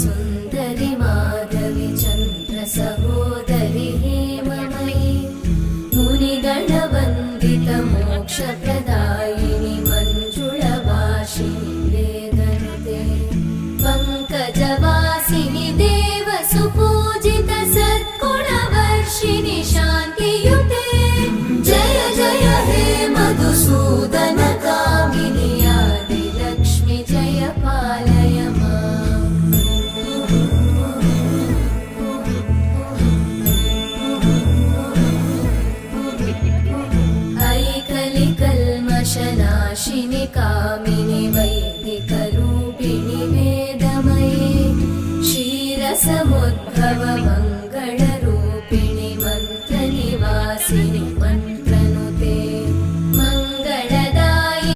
सुन्दरि माधवि चन्द्र सहोदरि हेममयि मुनिगणवन्दित मोक्षप्रदायिनि मञ्जुळभाषिणि वेदनुते पङ्कजवासिनि देवसुपूजित सद्गुणवर्षिणि शान्तियुते जय जय हे मधुसूदन कामिनि आदिलक्ष्मि जय पालय माम्। ऐकलिकल्मषनाशिनि कामिनि वैदिकरूपिणि वेदमये क्षीरसमुद्भव